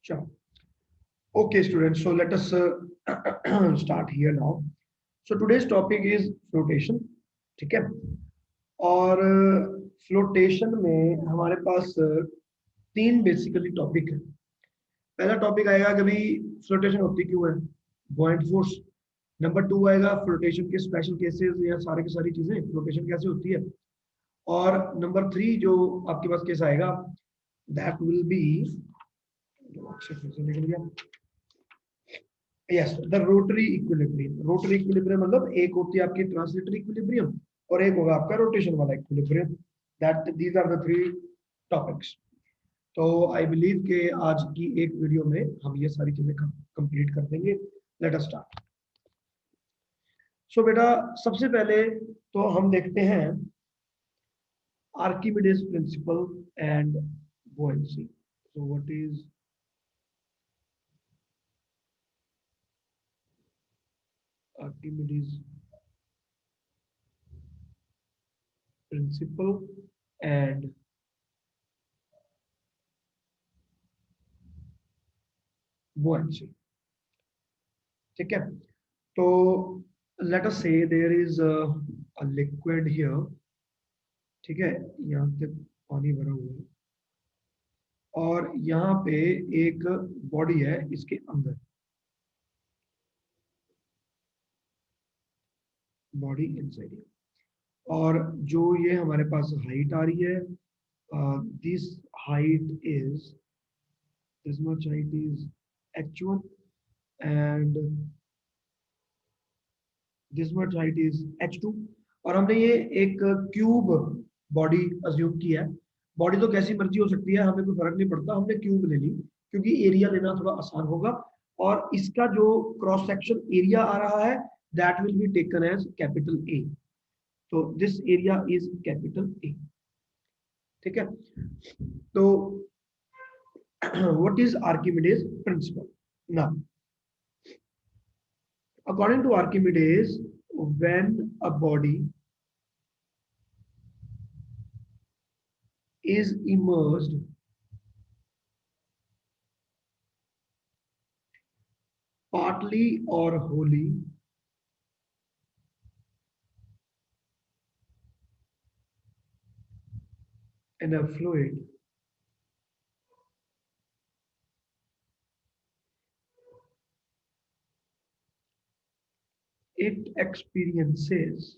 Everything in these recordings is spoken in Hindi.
Sure. Okay, students. So let us start here now. So today's topic is flotation. ठीक है. और फ्लोटेशन में हमारे पास तीन बेसिकली टॉपिक है. पहला टॉपिक आएगा कि भाई फ्लोटेशन होती क्यों है, बॉयंट फोर्स. नंबर टू आएगा फ्लोटेशन के स्पेशल केसेस या सारे की सारी चीजें फ्लोटेशन कैसे होती है. और नंबर थ्री जो आपके पास केस आएगा दैट विल बी निकल गया. Yes, the rotary equilibrium. Rotary equilibrium मतलब एक होती है आपकी ट्रांसलेटरी इक्विलिब्रियम और एक होगा आपका रोटेशन वाला equilibrium. That these are the three topics. तो आई बिलीव कि आज की एक वीडियो में हम ये सारी चीजें कंप्लीट कर देंगे. Let us start. सो बेटा सबसे पहले तो हम देखते हैं Archimedes principle and buoyancy. So what is Archimedes principle and buoyancy. ठीक है. तो let us say there is a liquid here. ठीक है, यहाँ पे पानी भरा हुआ है और यहाँ पे एक बॉडी है इसके अंदर, बॉडी इनसाइड. और जो ये हमारे पास हाइट आ रही है, this height is this much height is h1 and this much height is h2. और हमने ये एक क्यूब बॉडी अज्यूम किया है. बॉडी तो कैसी मर्जी हो सकती है, हमें कोई फर्क नहीं पड़ता, हमने क्यूब ले ली क्योंकि एरिया लेना थोड़ा आसान होगा. और इसका जो क्रॉस सेक्शन एरिया आ रहा है that will be taken as capital A. तो this area is capital A. ठीक है. तो what is Archimedes principle? Now, according to Archimedes, when a body is immersed partly or wholly in a fluid, it experiences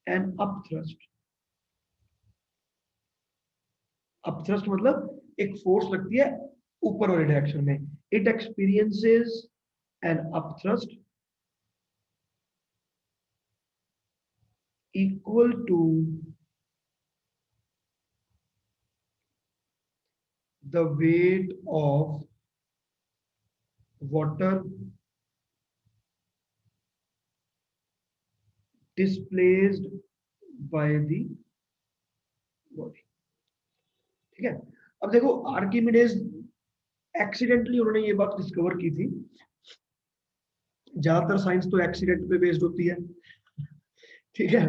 an upthrust. Upthrust मतलब एक फोर्स लगती है ऊपर वाले डायरेक्शन में. It experiences an upthrust equal to the weight of water displaced by the body. ठीक है. अब देखो आर्किमिडीज एक्सीडेंटली उन्होंने ये बात डिस्कवर की थी. ज्यादातर साइंस तो एक्सीडेंट पे बेस्ड होती है. ठीक है.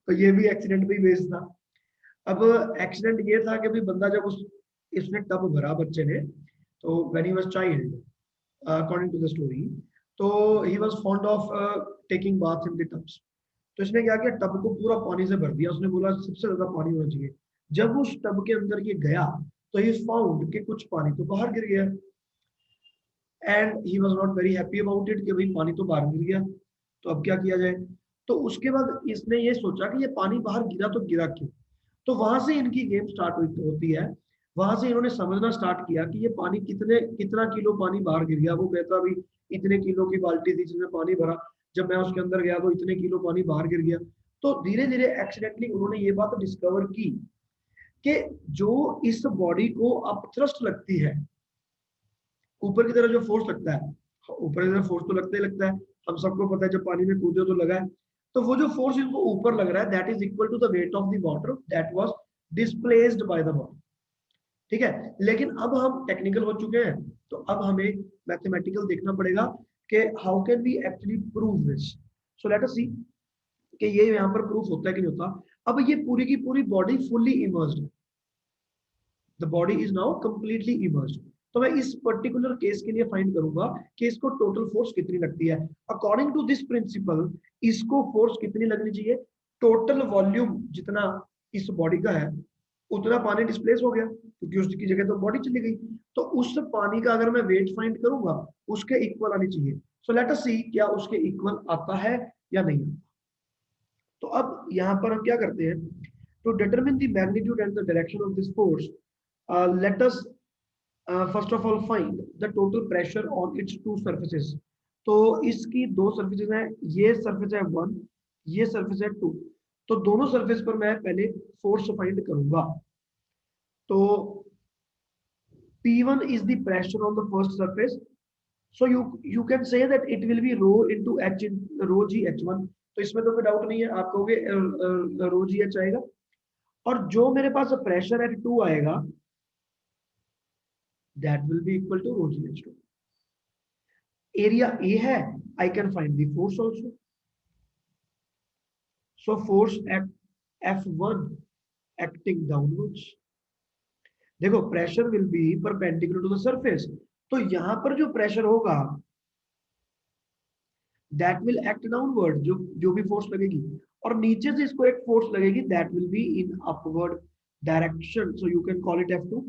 तो ये भी एक्सीडेंट पे ही बेस्ड था. अब एक्सीडेंट ये था कि भाई बंदा जब उस इसने टब भरा बच्चे ने, तो when he was child according to the story, तो he was fond of taking bath in the tubs. तो इसने क्या किया, टब को पूरा पानी से भर दिया. उसने बोला सबसे ज्यादा पानी होना चाहिए. जब उस टब के अंदर ये गया तो ही फाउंड कि कुछ पानी तो बाहर गिर गया. And he was not very happy about it कि भाई पानी तो बाहर गिर गया, तो अब क्या किया जाए. तो उसके बाद इसने ये सोचा कि ये पानी बाहर गिरा तो गिरा क्यों. तो वहां से इनकी गेम स्टार्ट होती है. वहां से इन्होंने समझना स्टार्ट किया कि ये पानी कितना किलो पानी बाहर गिर गया. वो कहता भी इतने किलो की बाल्टी थी जिसमें पानी भरा, जब मैं उसके अंदर गया तो इतने किलो पानी बाहर गिर गया. तो धीरे धीरे एक्सीडेंटली उन्होंने ये बात डिस्कवर की कि जो इस बॉडी को अपथ्रस्ट लगती है, ऊपर की तरफ जो फोर्स लगता है, ऊपर की तरफ फोर्स तो लगता ही लगता है, हम सबको पता है जब पानी में कूदे तो लगा है. तो वो जो फोर्स इनको ऊपर लग रहा है that is equal to the weight of the water that was displaced by the body. ठीक है. लेकिन अब हम टेक्निकल हो चुके हैं, तो अब हमें मैथमेटिकल देखना पड़ेगा कि how can we actually prove this. So let us see कि ये यहाँ पर प्रूफ होता है कि नहीं होता. अब ये पूरी की पूरी बॉडी फुल्ली इमर्स्ड है. The body is now completely immersed. तो मैं इस पर्टिकुलर केस के लिए फाइंड करूंगा कि इसको टोटल फोर्स कितनी लगती है। अकॉर्डिंग टू दिस प्रिंसिपल इसको फोर्स कितनी लगनी चाहिए, टोटल वॉल्यूम जितना इस बॉडी का है उतना पानी डिस्प्लेस हो गया क्योंकि उसकी जगह तो बॉडी चली गई। तो उस पानी का अगर मैं वेट फाइंड करूंगा उसके इक्वल आनी चाहिए। सो लेट अस सी क्या उसके इक्वल आता है या नहीं। तो अब यहाँ पर हम क्या करते हैं, to determine the magnitude and the direction of this force let us first of all find the total pressure on its two surfaces. तो इसकी दो सरफेसेस हैं, ये सरफेस है 1, ये सरफेस है 2। तो दोनों सरफेस पर मैं पहले फोर्स फाइंड करूंगा। तो P1 is the pressure on the first surface. So you can say that it will be rho into h in rho g h1। तो इसमें तो कोई डाउट नहीं है, आप कहोगे rho g h आएगा। और जो मेरे पास प्रेशर एट 2 आएगा that will be equal to rho g h2। Area A है, I can find the force also। So force at F1 acting downwards। देखो pressure will be perpendicular to the surface, तो यहां पर जो प्रेशर होगा दैट विल एक्ट डाउनवर्ड, जो भी फोर्स लगेगी, और नीचे से इसको एक फोर्स लगेगी that will be in upward direction. So you can call it F2।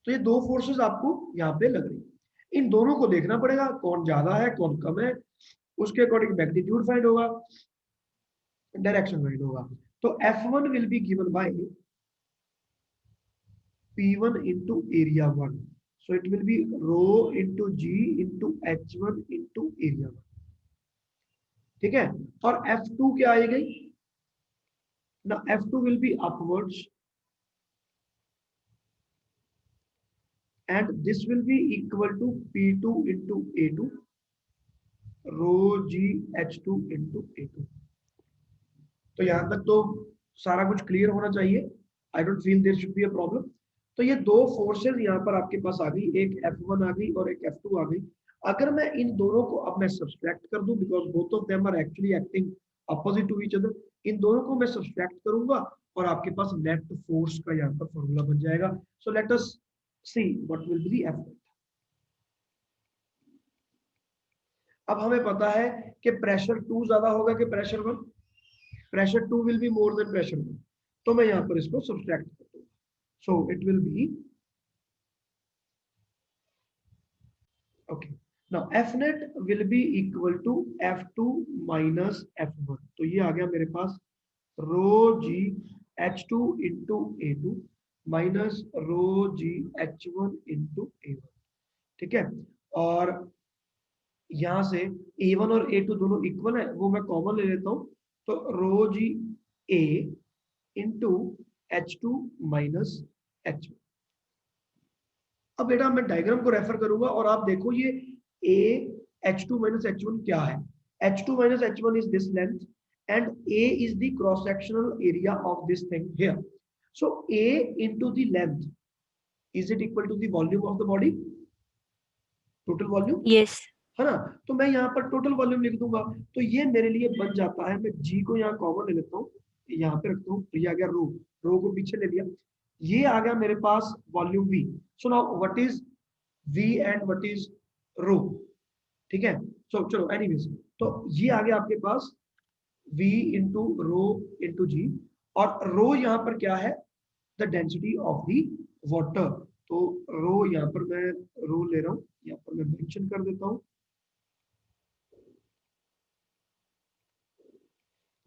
तो ये दो फोर्सेस आपको यहाँ पे लग रही है, इन दोनों को देखना पड़ेगा कौन ज्यादा है कौन कम है, उसके अकॉर्डिंग मैग्नीट्यूड फाइंड होगा, डायरेक्शन फाइंड होगा। तो F1 will be given by P1 into area 1। So it will be rho into G into H1 into area 1। ठीक है, और F2 क्या आएगी ना, F2 will be upwards and this will be equal to P2 into A2 rho G H2 into A2। तो यहां तक तो सारा कुछ क्लियर होना चाहिए। I don't feel there should be a problem. तो ये दो फोर्सेस यहाँ पर आपके पास आ गई, एक F1 आ गई और एक F2 आ गई। अगर मैं इन दोनों को अब मैं सब्सट्रैक्ट कर दूं because both of them are actually acting opposite to each other, इन दोनों को मैं सब्सट्रैक्ट करूंगा और आपके पास नेट फोर्स का यहाँ पर फॉर्मूला बन जाएगा। सो let us see what will be the F। अब हमें पता है कि प्रेशर 2 ज्यादा होगा कि pressure 1, pressure 2 will be more than pressure 1। तो मैं यहाँ पर इसको सब्सट्रैक्ट कर दूंगा। So it will be okay। Now F net will be equal to F2 minus F1। तो ये आ गया मेरे पास rho g H2 into A2 minus rho g H1 into A1। ठीक है, और यहां से A1 और A2 दोनों इक्वल है, वो मैं कॉमन ले लेता हूं। तो rho g A into H2 minus H1। अब बेटा मैं डायग्राम को रेफर करूंगा और आप देखो ये A H2 minus H1 क्या है। H2 minus H1 is this length and A is the cross sectional area of this thing here। So A into the length, is it equal to the volume of the body, total volume? Yes। है ना। तो मैं यहाँ पर टोटल वॉल्यूम लिख दूंगा। तो ये मेरे लिए बन जाता है, मैं G को यहाँ कॉमन ले लेता हूँ, यहाँ पे रखता हूँ, तो ये आ गया रो, रो को पीछे ले लिया, ये आ गया मेरे पास volume V। So now what is V and what is rho. ठीक है, सो चलो एनीवेज, तो ये आ गया आपके पास V इंटू रो इंटू जी, और रो यहाँ पर क्या है, the density of the water. तो रो यहाँ पर मैं रो ले रहा हूँ, यहाँ पर मैं मेंशन कर देता हूँ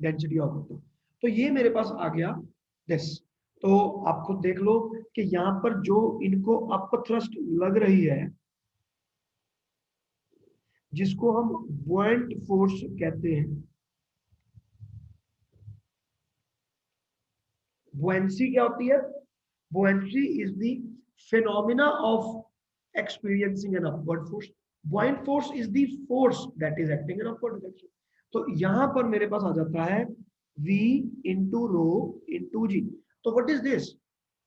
डेंसिटी ऑफ वाटर। तो ये मेरे पास आ गया दिस। तो आप खुद देख लो कि यहाँ पर जो इनको अप थ्रस्ट लग रही है जिसको हम बुओयंट फोर्स कहते हैं, बुओयंसी क्या होती है, buoyancy is the phenomena of experiencing an upward force। buoyant force is the force that is acting in upward direction। तो यहां पर मेरे पास आ जाता है V into rho into G। तो what is this,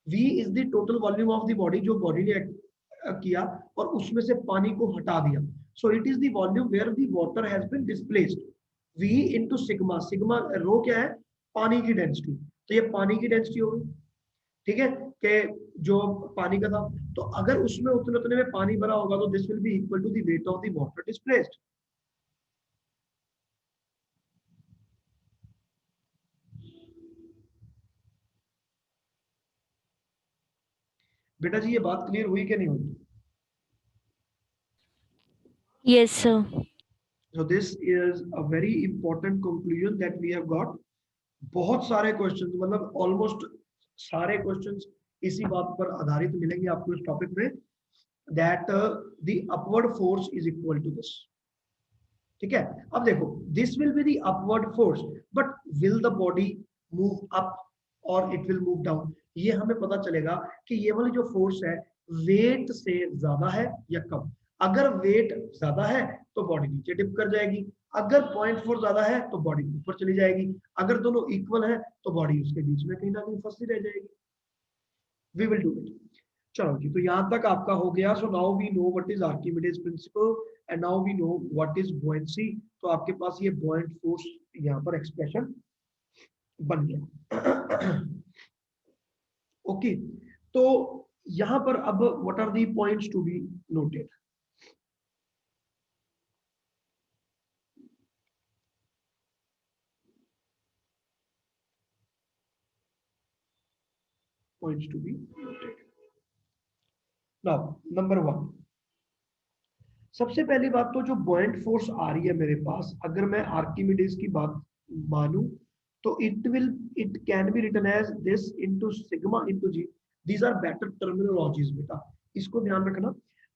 V is the total volume of the body, जो बॉडी ने किया और उसमें से पानी को हटा दिया। so it is the volume where the water has been displaced। V into sigma, sigma रो क्या है, पानी की डेंसिटी, तो ये पानी की डेंसिटी होगी। ठीक है, कि जो पानी का था, तो अगर उसमें उतने उतने में पानी भरा होगा तो this will be equal to the weight of the water displaced. बेटा जी ये बात क्लियर हुई कि नहीं हुई? Yes, sir. So this is a very important conclusion that we have got. बहुत सारे क्वेश्चंस, मतलब ऑलमोस्ट सारे क्वेश्चंस इसी बात पर आधारित मिलेंगे आपको इस टॉपिक में, that the upward force is equal to this. ठीक है, अब देखो this will be the upward force, but will the body move up और इट विल मूव डाउन? ये हमें पता चलेगा कि ये वाली जो फोर्स है वेट से ज्यादा है या कम। अगर वेट ज्यादा है तो बॉडी नीचे डिप कर जाएगी, अगर 0.4 ज्यादा है तो बॉडी ऊपर चली जाएगी, अगर दोनों इक्वल है तो बॉडी उसके बीच में कहीं ना कहीं फंसी रह जाएगी। We will do it. चलो जी, तो यहां तक आपका हो गया। So now we know what is Archimedes principle and now we know what is buoyancy. तो आपके पास ये बुओयंट फोर्स यहाँ पर एक्सप्रेशन बन गया। ओके, तो यहां पर अब what are the points to be noted? Points to be noted now, number 1, सबसे पहली बात तो जो बुओयंट फोर्स आ रही है मेरे पास, अगर मैं आर्किमिडीज की बात मानूं तो it can be written as this into sigma into g. These are better terminologies बेटा, इसको ध्यान रखना।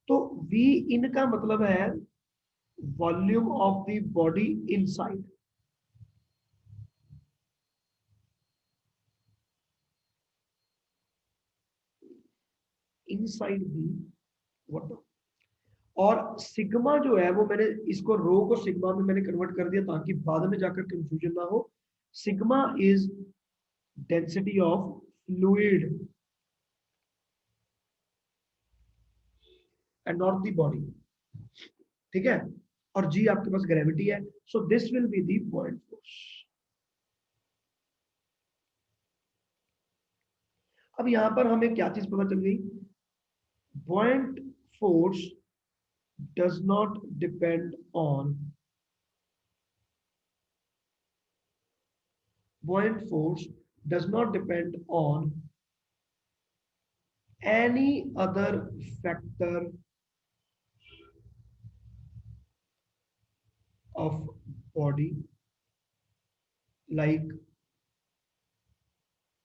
तो वी इनका मतलब है volume of the body inside, inside the water. और सिग्मा जो है वो मैंने इसको रो को सिग्मा में मैंने कन्वर्ट कर दिया ताकि बाद में जाकर कंफ्यूजन ना हो। Sigma is density of fluid and not the body. ठीक है, और जी आपके पास ग्रेविटी है, so this will be the buoyant force. अब यहां पर हमें क्या चीज पता चल गई? Buoyant force does not depend on, buoyant force does not depend on any other factor of body like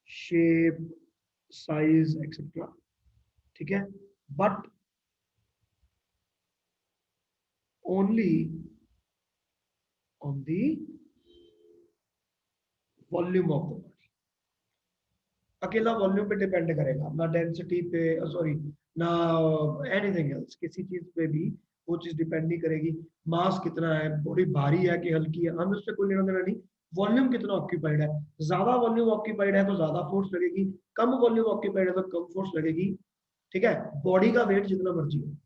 shape, size, etc. ठीक है, but only on the volume of the body। अकेला वॉल्यूम पे डिपेंड करेगा, ना डेंसिटी पे, सॉरी, ना एनीथिंग एल्स, किसी चीज पे भी वो चीज डिपेंड नहीं करेगी। मास कितना है, बॉडी भारी है कि हल्की है, हमें उससे कोई लेना देना नहीं। वॉल्यूम कितना ऑक्यूपाइड है, ज्यादा वॉल्यूम ऑक्यूपाइड है तो ज्यादा फोर्स लगेगी, कम वॉल्यूम ऑक्यूपाइड है तो कम फोर्स लगेगी। ठीक है, बॉडी का वेट जितना मर्जी हो।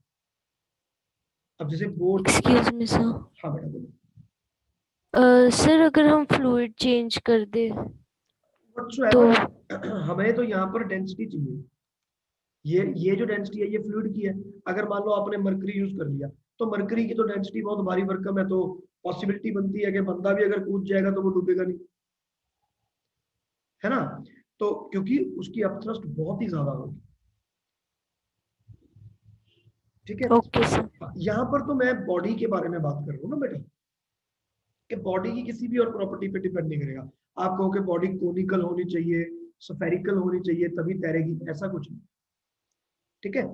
अब जैसे बोट, एक्सक्यूज मी सर। हाँ बेटा बोलो। सर अगर हम फ्लूइड चेंज कर दे तो? हमें तो यहाँ पर डेंसिटी चाहिए। ये जो डेंसिटी है ये फ्लूइड की है। अगर मान लो आपने मरकरी यूज कर लिया तो मरकरी की तो डेंसिटी बहुत भारी भरकम है, तो पॉसिबिलिटी बनती है कि बंदा भी अगर कूद जाएगा तो वो डूबेगा नहीं, है ना? तो क्योंकि उसकी अपथ्रस्ट बहुत ही ज्यादा होगी। ठीक है, ओके सर। यहाँ पर तो मैं बॉडी के बारे में बात कर रहा हूँ ना बेटा, कि बॉडी की किसी भी और प्रॉपर्टी पे डिपेंड नहीं करेगा। आप कहो कि बॉडी कोनिकल होनी चाहिए, स्फेरिकल होनी चाहिए तभी तैरेगी, ऐसा कुछ नहीं। ठीक है,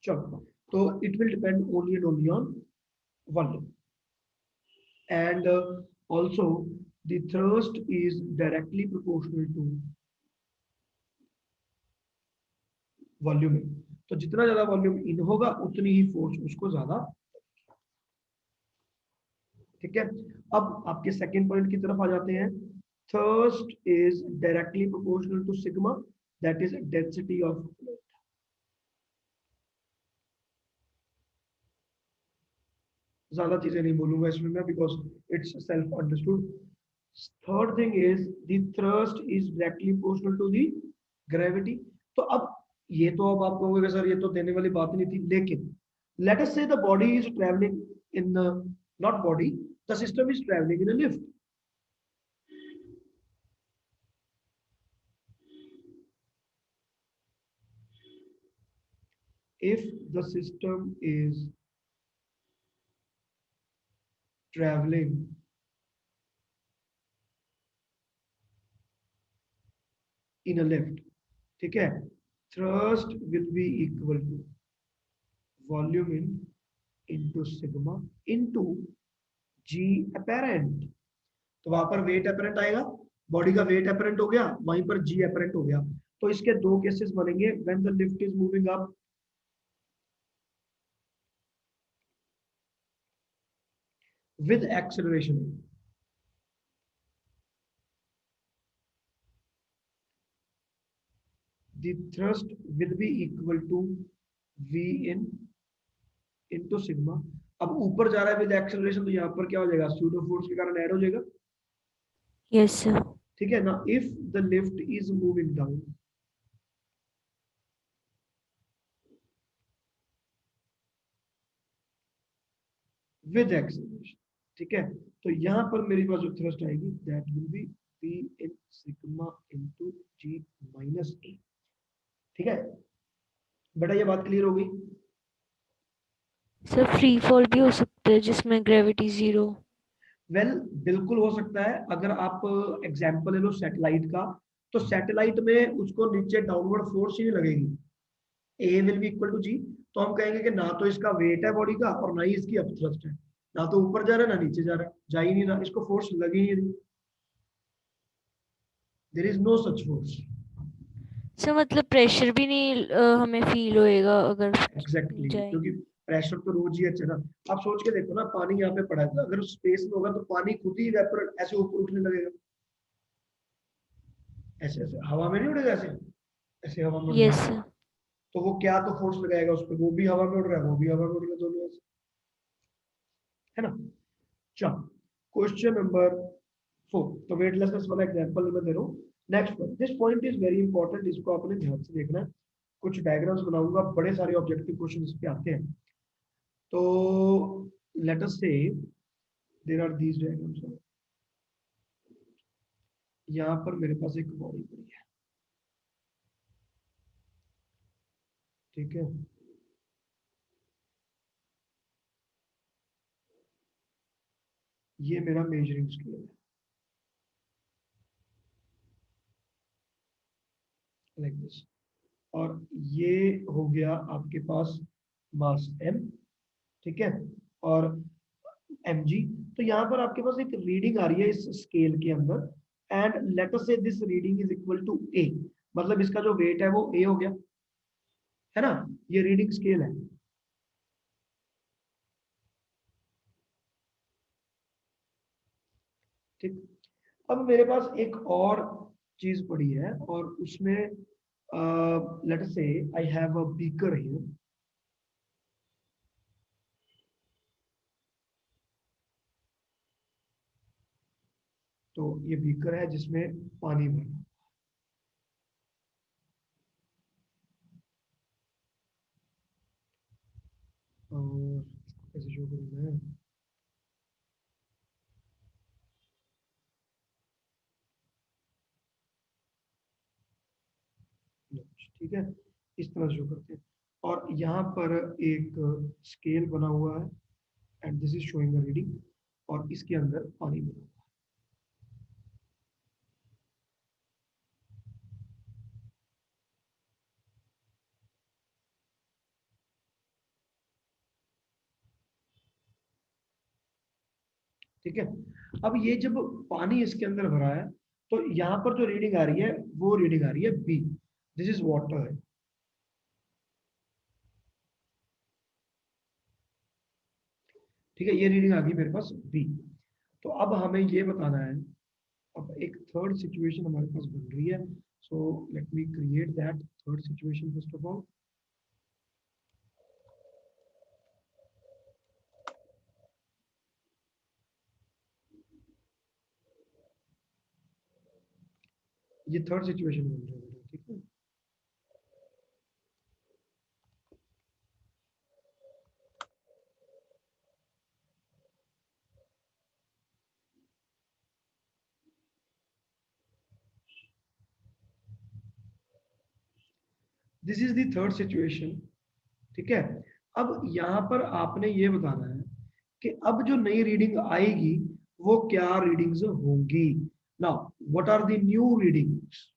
चलो, तो it will depend only and only on volume, and also the thrust is directly proportional to volume in। तो जितना ज्यादा वॉल्यूम इन होगा उतनी ही फोर्स उसको ज्यादा। ठीक है, अब आपके सेकंड पॉइंट की तरफ आ जाते हैं। Thrust is directly proportional to sigma, that is density of fluid. ज्यादा चीजें नहीं बोलूंगा इसमें मैं, because it's self understood. Third thing is the thrust is directly proportional to the gravity. तो अब ये तो अब आप कहोगे सर ये तो देने वाली बात नहीं थी, लेकिन लेट अस से the body is travelling in not body, the system is travelling in a lift. If the system is traveling in a lift, ठीक है, thrust will be equal to volume in into sigma into g apparent. तो वहां पर वेट अपरेंट आएगा, बॉडी का वेट अपरेंट हो गया, वहीं पर जी अपरेंट हो गया. तो इसके दो केसेस बनेंगे. When the lift is moving up, with acceleration, the thrust will be equal to v in into sigma. अब ऊपर जा रहा है विद एक्सेलरेशन, तो यहाँ पर क्या हो जाएगा, सूडो फोर्स के कारण ऐड हो जाएगा. Yes sir. ठीक है ना. If the lift is moving down, with acceleration, ठीक है, तो यहाँ पर मेरे पास जो थ्रस्ट आएगी that will be v in sigma into g minus A. ठीक है बेटा, ये बात क्लियर हो गई. सर फ्री फॉल भी हो सकता है जिसमें ग्रेविटी जीरो. वेल बिल्कुल हो सकता है. अगर आप एग्जांपल ले लो सैटेलाइट का, तो सैटेलाइट में उसको नीचे डाउनवर्ड फोर्स ही नहीं लगेगी, ए विल बी इक्वल टू जी. तो हम कहेंगे कि ना तो इसका वेट है बॉडी का और ना ही इसकी अपथ्रस्ट है, ना तो ऊपर जा रहा है ना नीचे जा रहा है, जा ही नहीं रहा, इसको फोर्स लगी ही नहीं. There is no such force. Sir मतलब प्रेशर भी नहीं हमें फील होएगा अगर एग्जैक्टली, क्योंकि जाएंगे. प्रेशर तो रोज ही अच्छा ना. आप सोच के देखो ना, पानी यहाँ पे पड़ा है, अगर स्पेस में होगा तो पानी खुद ही इवेपोरेट ऐसे ऊपर उठने लगेगा. ऐसे ऐसे हवा में नहीं उड़ेगा, ऐसे ऐसे हवा में उड़ यस जाएगा. सर. तो वो क्या तो फोर्स लगाएगा उस पर, वो भी हवा में उड़ रहा है, वो भी हवा में उड़ रहा है, दोनों ऐसे, है ना. चलो क्वेश्चन नंबर 4. तो वेटलेसनेस वाला एग्जांपल मैं दे रहा हूँ. Next one, this point is very important, इसको आपने ध्यान से देखना है. कुछ डायग्राम्स बनाऊंगा, बड़े सारे ऑब्जेक्टिव क्वेश्चन इस पे आते हैं. तो लेट अस से देयर आर दीज डायग्राम्स. यहाँ पर मेरे पास एक बॉडी पड़ी है, ठीक है. ये मेरा मेजरिंग स्केल है, लाइक दिस. और ये हो गया आपके पास मास m, ठीक है, और mg. तो यहाँ पर आपके पास एक रीडिंग आ रही है इस स्केल के अंदर, and let us say this reading is equal to a. मतलब इसका जो वेट है वो a हो गया, है ना. ये रीडिंग स्केल है. ठीक. अब मेरे पास एक और चीज पड़ी है, और उसमें लेट अस से I have a beaker here. तो ये बीकर है जिसमें पानी भरा, और कैसे शो करूँ मैं. ठीक है, इस तरह शो करते हैं. और यहाँ पर एक स्केल बना हुआ है, and this is showing the reading, और इसके अंदर पानी भरा हुआ है. ठीक है. अब ये जब पानी इसके अंदर भरा है, तो यहाँ पर जो रीडिंग आ रही है वो रीडिंग आ रही है बी. This is water. ठीक है, ये रीडिंग आ गई मेरे पास बी. तो अब हमें ये बताना है, अब एक थर्ड सिचुएशन हमारे पास बन रही है. So let me create that third situation first of all. ये थर्ड सिचुएशन बन रही है, ठीक है. This is the third situation, ठीक है। अब यहाँ पर आपने ये बताना है कि अब जो नई रीडिंग आएगी वो क्या रीडिंग्स होंगी। Now what are the new readings,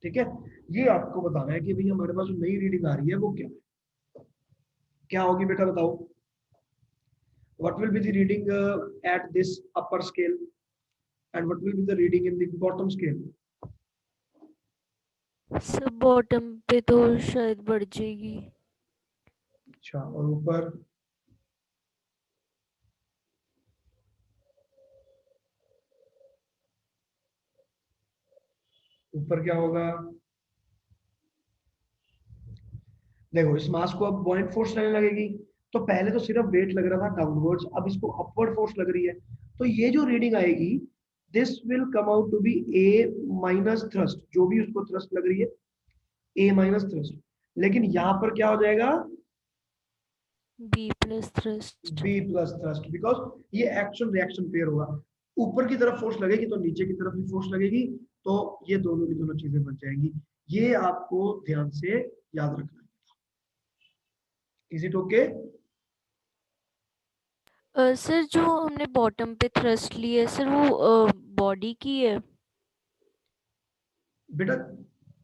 ठीक है। ये आपको बताना है कि भाई हमारे पास जो नई रीडिंग आ रही है वो क्या है, क्या होगी बेटा बताओ। What will be the reading at this upper scale and what will be the reading in the bottom scale? Sir bottom पे तो शायद बढ़ जाएगी। अच्छा, और ऊपर? ऊपर क्या होगा? देखो इस मास को अब पॉइंट फोर्स लगने लगेगी, तो पहले तो सिर्फ वेट लग रहा था डाउनवर्ड्स, अब इसको अपवर्ड फोर्स लग रही है। तो ये जो रीडिंग आएगी this will come out to be a minus thrust, जो भी उसको थ्रस्ट लग रही है ए माइनस थ्रस्ट। लेकिन यहाँ पर क्या हो जाएगा? B plus thrust. B plus thrust, because ये एक्शन रिएक्शन पेयर होगा। ऊपर की तरफ फोर्स लगेगी तो नीचे की तरफ भी फोर्स लगेगी, तो ये दोनों की दोनों चीजें बन जाएंगी। ये आपको ध्यान से याद रखना है। Is it okay? सर जो हमने बॉटम पे थ्रस्ट ली है सर वो बॉडी की है। बेटा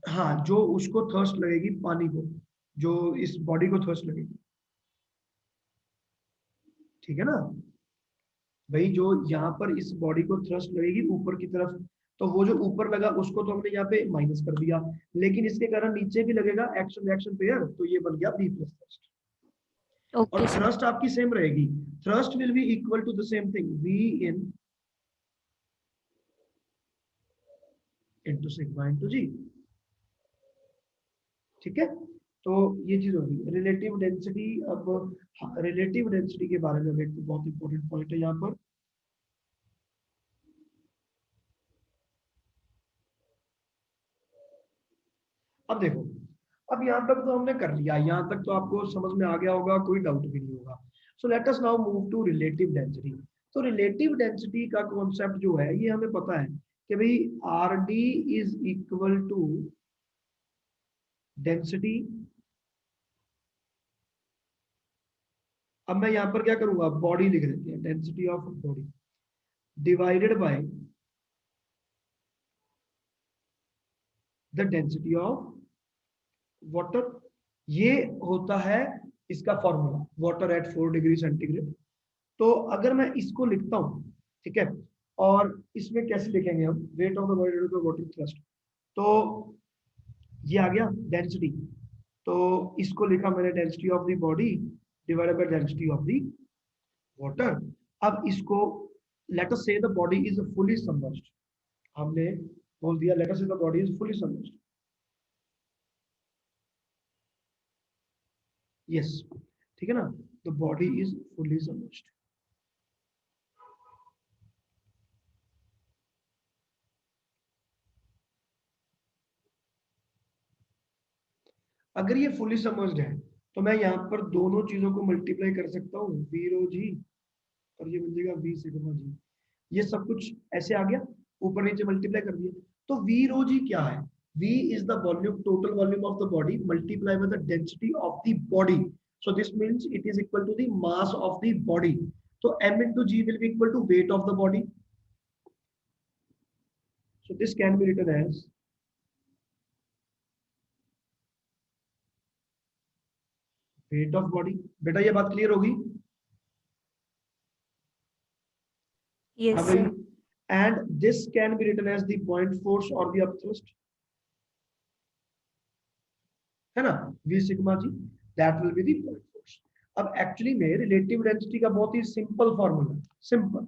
हाँ, जो उसको थर्स्ट लगेगी पानी को, जो इस बॉडी को थर्स्ट लगेगी, ठीक है ना भाई। जो यहाँ पर इस बॉडी को थ्रस्ट लगेगी ऊपर की तरफ, तो वो जो ऊपर लगा उसको तो हमने यहाँ पे माइनस कर दिया, लेकिन इसके कारण नीचे भी लगेगा एक्शन रिएक्शन पेयर, तो ये बन गया बी प्लस थ्रस्ट। ओके और सर। थ्रस्ट आपकी सेम रहेगी, thrust will be equal to the same thing V in into sigma into G, ठीक है। तो ये चीज होगी रिलेटिव डेंसिटी। अब रिलेटिव डेंसिटी के बारे में एक बहुत इंपॉर्टेंट पॉइंट है यहाँ पर। अब देखो, अब यहाँ तक तो हमने कर लिया, यहाँ तक तो आपको समझ में आ गया होगा, कोई डाउट भी नहीं होगा। So let us now move to relative density. तो रिलेटिव डेंसिटी का कॉन्सेप्ट जो है ये हमें पता है कि भाई R D is equal to density. अब मैं यहाँ पर क्या करूंगा, बॉडी लिख देते हैं, density of body divided by the density of water. ये होता है इसका formula, water at 4 degree centigrade. तो अगर मैं इसको लिखता हूं, ठीक है, और इसमें कैसे लिखेंगे हम, wait of the body water thrust, तो ये आ गया डेंसिटी। तो इसको लिखा मैंने density of the body divided by density of the water. अब इसको लेट अस से the body is fully submerged, हमने बोल दिया लेट अस से the body is fully submerged. Yes, ठीक है ना, the body is fully submerged. अगर ये फुली सबमर्ज्ड है तो मैं यहाँ पर दोनों चीजों को मल्टीप्लाई कर सकता हूँ, वी रो जी, और ये बन जाएगा वी सिग्मा जी। ये सब कुछ ऐसे आ गया, ऊपर नीचे मल्टीप्लाई कर दिया। तो वी रो जी क्या है? V is the volume, total volume of the body multiplied by the density of the body. So this means it is equal to the mass of the body. So M into G will be equal to weight of the body. So this can be written as weight of body. बेटा ये बात क्लियर होगी? यस हाँ भाई, sir. and this can be written as the point force or the upthrust, है ना, V sigma G, that will be the point force. अब एक्चुअली में रिलेटिव डेंसिटी का बहुत ही सिंपल फॉर्मूला, सिंपल,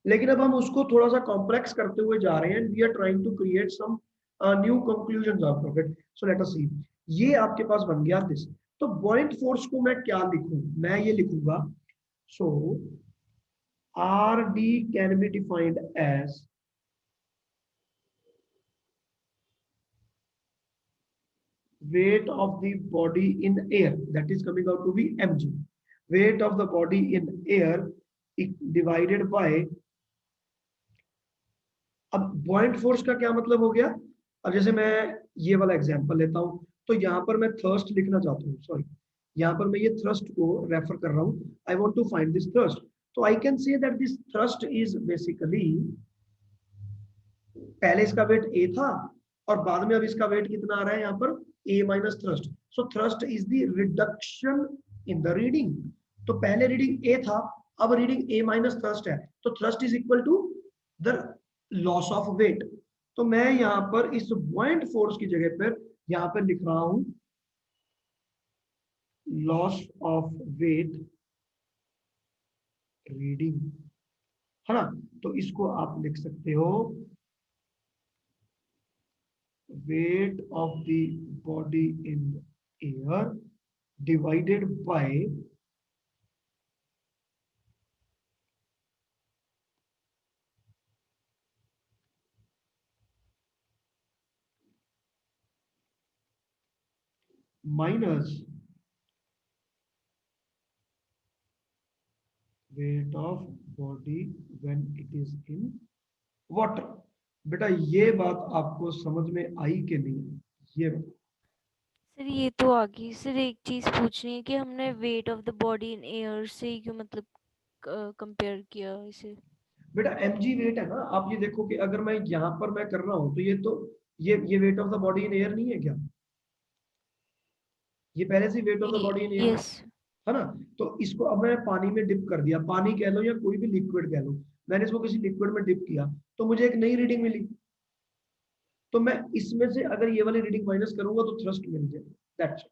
लेकिन अब हम उसको थोड़ा सा कॉम्प्लेक्स करते हुए जा रहे हैं, we are trying to create some new conclusion out of it. So let us see, ये आपके पास बन गया दिस। तो पॉइंट फोर्स को मैं क्या लिखूं, मैं ये लिखूंगा, so R D can be defined as weight of the body in air, that is coming out to be mg, weight of the body in air divided by, अब पॉइंट फोर्स का क्या मतलब हो गया। अब जैसे मैं ये वाला एग्जांपल लेता हूं, तो यहाँ पर मैं थर्स्ट लिखना चाहता हूँ, सॉरी यहाँ पर मैं ये थ्रस्ट को रेफर कर रहा हूँ, I want to find this thrust. तो I can say that this thrust is basically, पहले इसका वेट ए था और बाद में अब इसका वेट कितना आ रहा है यहाँ पर, A minus thrust. So thrust is the reduction in the reading. तो पहले रीडिंग ए था, अब रीडिंग ए माइनस थ्रस्ट है, तो thrust is equal to the loss of weight. तो मैं यहाँ पर इस बुओयंट फोर्स की जगह पर यहाँ पर लिख रहा हूं लॉस ऑफ वेट रीडिंग, है ना। तो इसको आप लिख सकते हो weight of the body in air divided by minus weight of body when it is in water। बेटा ये बात आपको समझ में आई कि नहीं, ये सर ये तो आ गई। सर एक चीज पूछनी है कि हमने wait of the body in air से क्यों मतलब कंपेयर किया इसे। बेटा mg वेट है ना। आप ये देखो कि अगर मैं यहाँ पर मैं कर रहा हूं तो ये wait of the body in air नहीं है क्या, ये पहले से wait of the body in air yes. है ना। तो इसको अब मैं पानी में डिप कर दिया, पानी कह लो या कोई भी लिक्विड कह लो, मैंने इसको किसी लिक्विड में डिप किया तो मुझे एक नई रीडिंग मिली। तो मैं इसमें से अगर ये वाली रीडिंग माइनस करूंगा तो थ्रस्ट मिल जाएगा, दैट्स इट।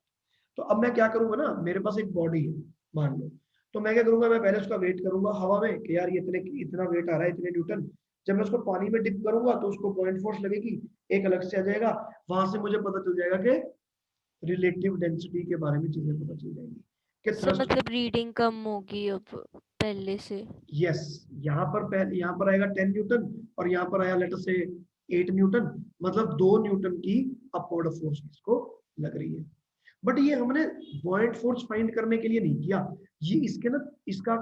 तो अब मैं क्या करूंगा ना, मेरे पास एक बॉडी है मान लो, तो मैं क्या करूंगा, मैं पहले उसका वेट करूंगा हवा में कि यार ये इतना वेट आ रहा है, इतने न्यूटन। जब मैं उसको पानी में डिप करूंगा तो उसको पॉइंट फोर्स लगेगी, एक अलग से आ जाएगा, वहां से मुझे पता चल जाएगा कि रिलेटिव डेंसिटी के बारे में चीजें पता चल जाएंगी कि सर थ्रस्ट। मतलब रीडिंग कम होगी अब पहले से। यस, यहाँ पर आएगा 10 न्यूटन और यहाँ पर आया लेट अस से 8 न्यूटन, मतलब 2 न्यूटन की अपवर्ड फोर्स इसको लग रही है। बट ये हमने बॉयंट फोर्स फाइंड करने के लिए नहीं किया, ये इसके ना इसका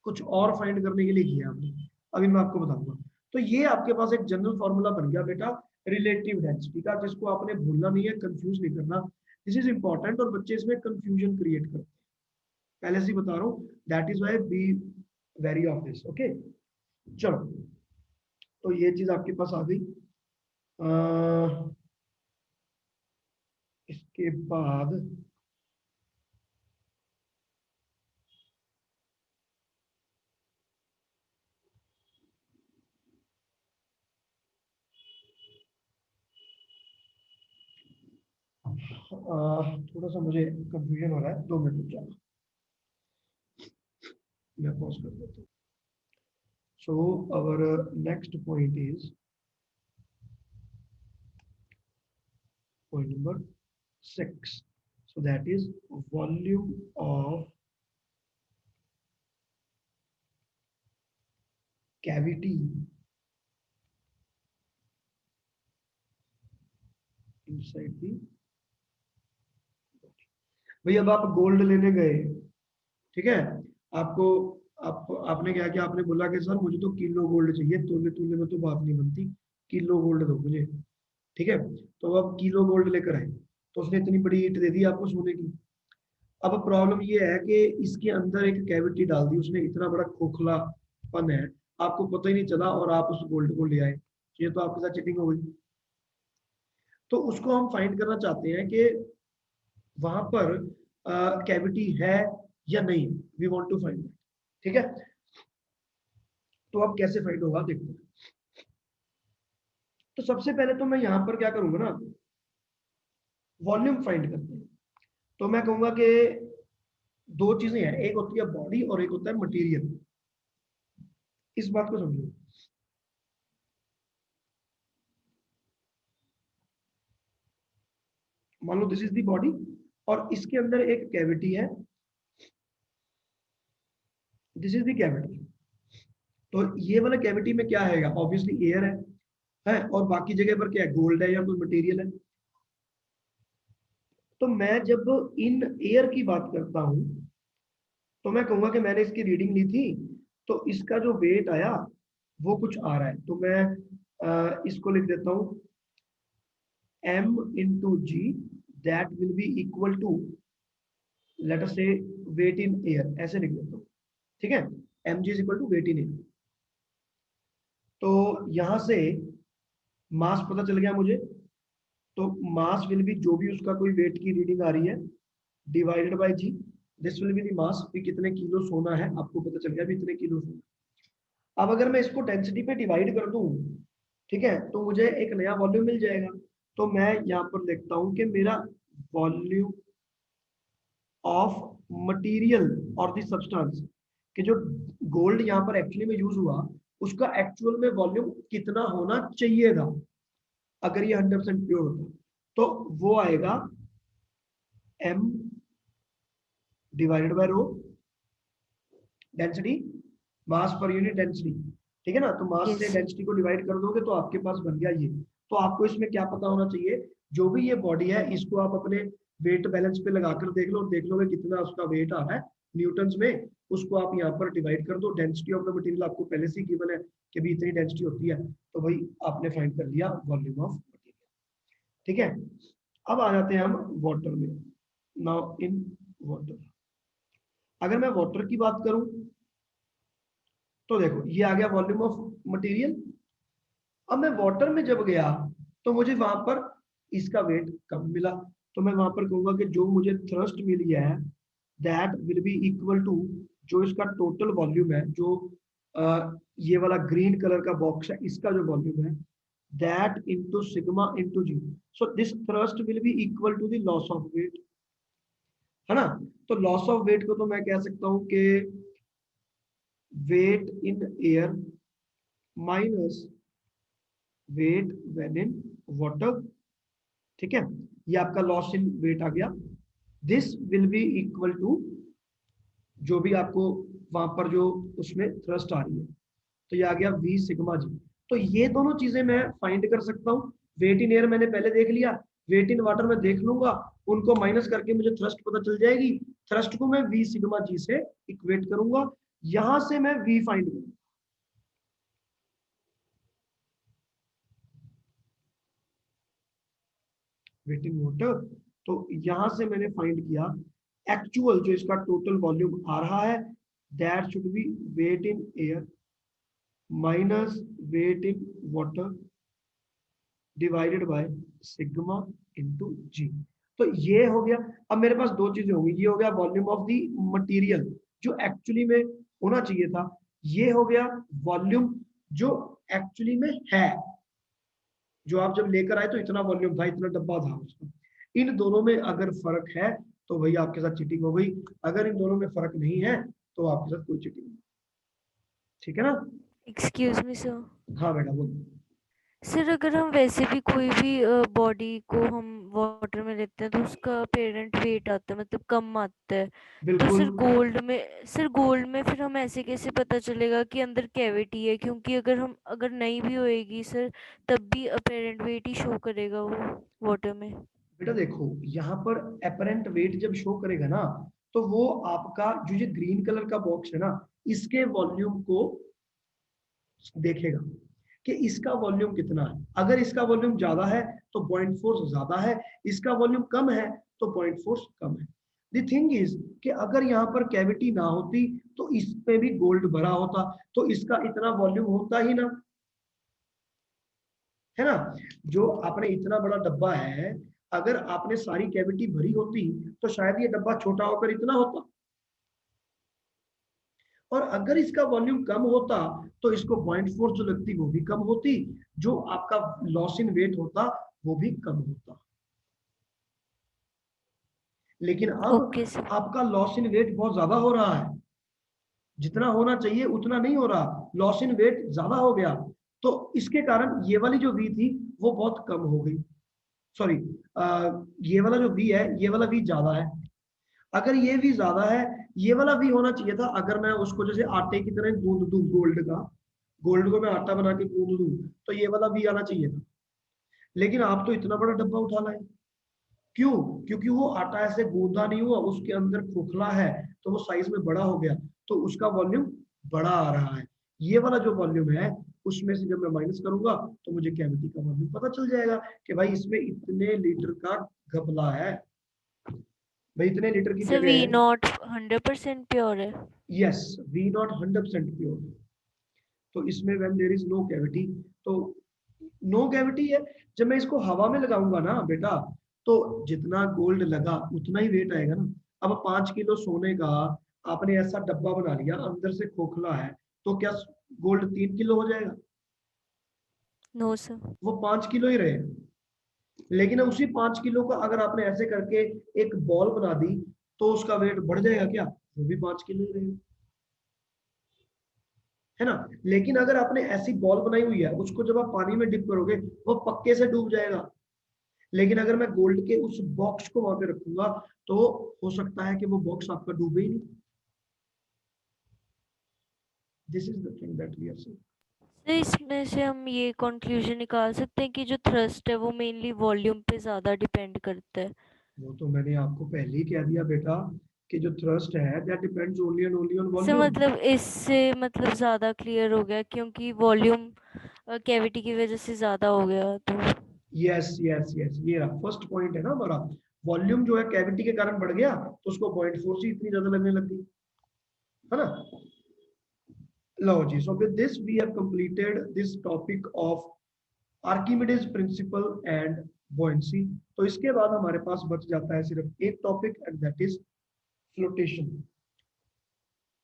कुछ और फाइंड करने के लिए किया हमने, अभी मैं आपको बताऊंगा। तो ये आपके पास एक जनरल फॉर्मूला बन गया बेटा रिलेटिव डेंसिटी का, जिसको आपने भूलना नहीं है, कंफ्यूज नहीं करना। दिस इज इंपॉर्टेंट और बच्चे इसमें कंफ्यूजन क्रिएट करते हैं, पहले से ही बता रहा हूँ, that is why be wary of this. Okay चलो, तो ये चीज आपके पास आ गई। इसके बाद थोड़ा सा मुझे कंफ्यूजन हो रहा है, 2 मिनट रुक जाना, मैं पॉज कर देता हूँ। So our next point is point number 6, so that is volume of cavity inside the body। भाई अब आप गोल्ड लेने गए, ठीक है, आपको आपने क्या किया, आपने बोला कि सर मुझे तो किलो गोल्ड चाहिए, तोले तोले में तो बात नहीं बनती, किलो गोल्ड दो मुझे, ठीक है। तो अब किलो गोल्ड लेकर आए, तो उसने इतनी बड़ी ईंट दे दी आपको सोने की। अब प्रॉब्लम ये है कि इसके अंदर एक कैविटी डाल दी उसने, इतना बड़ा खोखलापन है, आपको पता ही नहीं चला और आप उस गोल्ड को ले आए, ये तो आपके साथ चीटिंग हो गई। तो उसको हम फाइंड करना चाहते हैं कि वहां पर कैविटी है या नहीं, वी वांट टू फाइंड, ठीक है। तो अब कैसे फाइंड होगा देखते हैं। तो सबसे पहले तो मैं यहाँ पर क्या करूंगा ना, वॉल्यूम फाइंड करते हैं। तो मैं कहूंगा कि 2 चीजें हैं, एक होती है बॉडी और एक होता है मटेरियल, इस बात को समझो। मान लो दिस इज द बॉडी और इसके अंदर एक कैविटी है, दिस इज द कैविटी। तो ये वाला कैविटी में क्या है, ऑब्वियसली एयर है और बाकी जगह पर क्या है, गोल्ड है या कोई मटेरियल है। तो मैं जब इन एयर की बात करता हूं तो मैं कहूंगा कि मैंने इसकी रीडिंग ली थी, तो इसका जो वेट आया वो कुछ आ रहा है, तो मैं इसको लिख देता हूं m into G, that will be equal to let us say weight in air, ऐसे लिख देता हूँ, ठीक है, mg is equal to weight in air. तो यहां से मास पता चल गया मुझे, तो मास विल बी जो भी उसका कोई वेट की रीडिंग आ रही है divided by G, this will be the mass, कि कितने किलो सोना है आपको पता चल गया भी इतने किलो सोना। अब अगर मैं इसको डेंसिटी पे डिवाइड कर दूं, ठीक है, तो मुझे एक नया वॉल्यूम मिल जाएगा। तो मैं यहाँ पर देखता हूँ कि मेरा वॉल्यूम ऑफ मटेरियल और द सब्सटेंस, कि जो गोल्ड यहाँ पर एक्चुअली में यूज हुआ उसका एक्चुअल में वॉल्यूम कितना होना चाहिए था अगर ये 100% प्योर होता, तो वो आएगा m divided by rho, density, mass per unit density, ठीक है ना। तो मास से यस डेंसिटी को डिवाइड कर दोगे तो आपके पास बन गया ये। तो आपको इसमें क्या पता होना चाहिए, जो भी ये बॉडी है इसको आप अपने वेट बैलेंस पे लगाकर देख लो, देख लोगे कितना उसका वेट आ रहा है न्यूटन्स में, उसको आप यहाँ पर डिवाइड कर दो। डेंसिटी ऑफ द मटेरियल आपको पहले से गिवन है कि भी इतनी डेंसिटी होती है, तो भाई आपने फाइंड कर लिया वॉल्यूम ऑफ मटेरियल, ठीक है। अब आ जाते हैं हम वाटर में। नाउ इन वाटर, अगर मैं वाटर की बात करूं तो देखो ये आ गया वॉल्यूम ऑफ मटेरियल। अब मैं वाटर में जब गया तो मुझे वहां पर इसका वेट कम मिला, तो मैं वहां पर कहूंगा कि जो मुझे थ्रस्ट मिल गया है that will be equal to जो इसका टोटल वॉल्यूम है, जो ये वाला ग्रीन कलर का बॉक्स है इसका जो वॉल्यूम है that into sigma into G. So this thrust will be equal to the loss of weight, है ना। तो लॉस ऑफ वेट को तो मैं कह सकता हूं कि weight in air minus weight when in water, ठीक है, ये आपका लॉस इन वेट आ गया। This will be equal to जो भी आपको वहां पर जो उसमें थ्रस्ट आ रही है, तो ये आ गया v सिग्मा जी। तो ये दोनों चीजें मैं फाइंड कर सकता हूँ। वेट इन एयर मैंने पहले देख लिया, वेट इन वाटर में देख लूंगा, उनको माइनस करके मुझे थ्रस्ट पता चल जाएगी। थ्रस्ट को मैं v सिग्मा जी से इक्वेट करूंगा, यहां से मैं v फाइंड करूंगा। वेट इन वाटर, तो यहां से मैंने फाइंड किया एक्चुअल जो इसका टोटल वॉल्यूम आ रहा है that should be weight in air minus weight in water divided by sigma into G. तो ये हो गया। अब मेरे पास दो चीजें होंगी, ये हो गया वॉल्यूम ऑफ द मटेरियल जो एक्चुअली में होना चाहिए था, ये हो गया वॉल्यूम जो एक्चुअली में है, जो आप जब लेकर आए तो इतना वॉल्यूम था, इतना डब्बा था उसका। इन दोनों में अगर फर्क है तो भैया आपके साथ चीटिंग हो गई, अगर इन दोनों में फर्क नहीं है तो आपके साथ कोई चीटिंग नहीं, ठीक है ना। Excuse me sir. हाँ बेटा बोलो। सर अगर हम वैसे भी कोई भी बॉडी को हम वाटर में लेते हैं तो उसका पेरेंट वेट आता है, मतलब कम आता है, तो बिल्कुल सर गोल्ड में फिर हम ऐसे कैसे पता चलेगा कि अंदर कैविटी है, क्योंकि अगर नहीं भी होएगी सर तब भी अपेरेंट वेट ही शो करेगा वो वाटर में। बेटा देखो यहाँ पर अपरेंट वेट जब शो करेगा ना, तो वो आपका जो ये ग्रीन कलर का बॉक्स है ना इसके वॉल्यूम को देखेगा कि इसका वॉल्यूम कितना है। अगर इसका वॉल्यूम ज्यादा है तो पॉइंट फोर्स ज्यादा है, इसका वॉल्यूम कम है तो पॉइंट फोर्स कम है। द थिंग इज कि अगर यहाँ पर कैविटी ना होती तो इसमें भी गोल्ड भरा होता, तो इसका इतना वॉल्यूम होता ही ना, है ना। जो आपने इतना बड़ा डब्बा है, अगर आपने सारी कैविटी भरी होती तो शायद ये डब्बा छोटा होकर इतना होता, और अगर इसका वॉल्यूम कम होता तो इसको पॉइंट फोर्स जो लगती वो भी कम होती, जो आपका लॉस इन वेट होता वो भी कम होता। लेकिन ओके अब सर। आपका लॉस इन वेट बहुत ज्यादा हो रहा है, जितना होना चाहिए उतना नहीं हो रहा, लॉस इन वेट ज्यादा हो गया, तो इसके कारण ये वाली जो वी थी वो बहुत कम हो गई। सॉरी, ये वाला जो वी है ये वाला वी ज्यादा है। अगर ये वी ज्यादा है, ये वाला वी होना चाहिए था, अगर मैं उसको जैसे आटे की तरह गूंद दूं गोल्ड का, गोल्ड को मैं आटा बना के गूंद दूं तो ये वाला वी आना चाहिए था। लेकिन आप तो इतना बड़ा डब्बा उठा लाए, क्यों? क्योंकि वो आटा ऐसे गूंदा नहीं हुआ, उसके अंदर खोखला है तो वो साइज में बड़ा हो गया, तो उसका वॉल्यूम बड़ा आ रहा है। ये वाला जो वॉल्यूम है उसमें से जब मैं माइनस करूंगा तो मुझे कैविटी का वॉल्यूम पता चल जाएगा कि भाई इसमें इतने लीटर का घपला है, भाई इतने लीटर की सर जगह वी है। नॉट 100% प्योर है। Yes, V not 100% pure. तो इसमें when there is no cavity, तो नो कैविटी है। जब मैं इसको हवा में लगाऊंगा ना बेटा, तो जितना गोल्ड लगा उतना ही वेट आएगा ना। अब 5 किलो सोने का आपने ऐसा डब्बा बना लिया, अंदर से खोखला है, तो क्या गोल्ड 3 किलो हो जाएगा? No sir. वो 5 किलो ही रहे। लेकिन उसी 5 किलो का अगर आपने ऐसे करके एक बॉल बना दी, तो उसका वेट बढ़ जाएगा क्या? वो भी 5 किलो ही रहेगा, है ना। लेकिन अगर आपने ऐसी बॉल बनाई हुई है, उसको जब आप पानी में डिप करोगे वो पक्के से डूब जाएगा। लेकिन अगर मैं गोल्ड के उस बॉक्स को वहां पे रखूंगा, तो हो सकता है कि वो बॉक्स आपका डूबे ही नहीं। This is the thing that we are seeing. तो इसमें से हम ये कंक्लूजन निकाल सकते हैं कि जो थ्रस्ट है वो मेनली वॉल्यूम पे ज़्यादा डिपेंड करता है। वो तो मैंने आपको पहले ही कह दिया बेटा कि जो थ्रस्ट है that depends only on sir volume. मतलब इससे मतलब ज़्यादा क्लियर हो गया क्योंकि वॉल्यूम कैविटी की वजह से ज़्यादा हो गया तो। यस यस यस, ये रहा फर्स्ट पॉइंट है ना हमारा। वॉल्यूम जो है कैविटी के कारण बढ़ गया, तो उसको 0.4 से इतनी ज्यादा लगने लग गई, है ना। लो जी, so with this we have completed this topic of Archimedes principle and buoyancy। तो इसके बाद हमारे पास बच जाता है सिर्फ एक topic and that is flotation.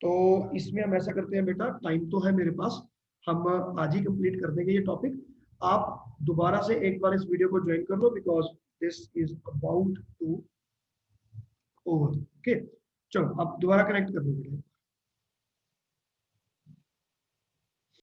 तो इसमें हम ऐसा करते हैं बेटा, टाइम तो है मेरे पास, हम आज ही कंप्लीट कर देंगे ये टॉपिक। आप दोबारा से एक बार इस वीडियो को ज्वाइन कर लो, because this is about to over. Okay, चलो आप दोबारा कनेक्ट कर लो बेटा।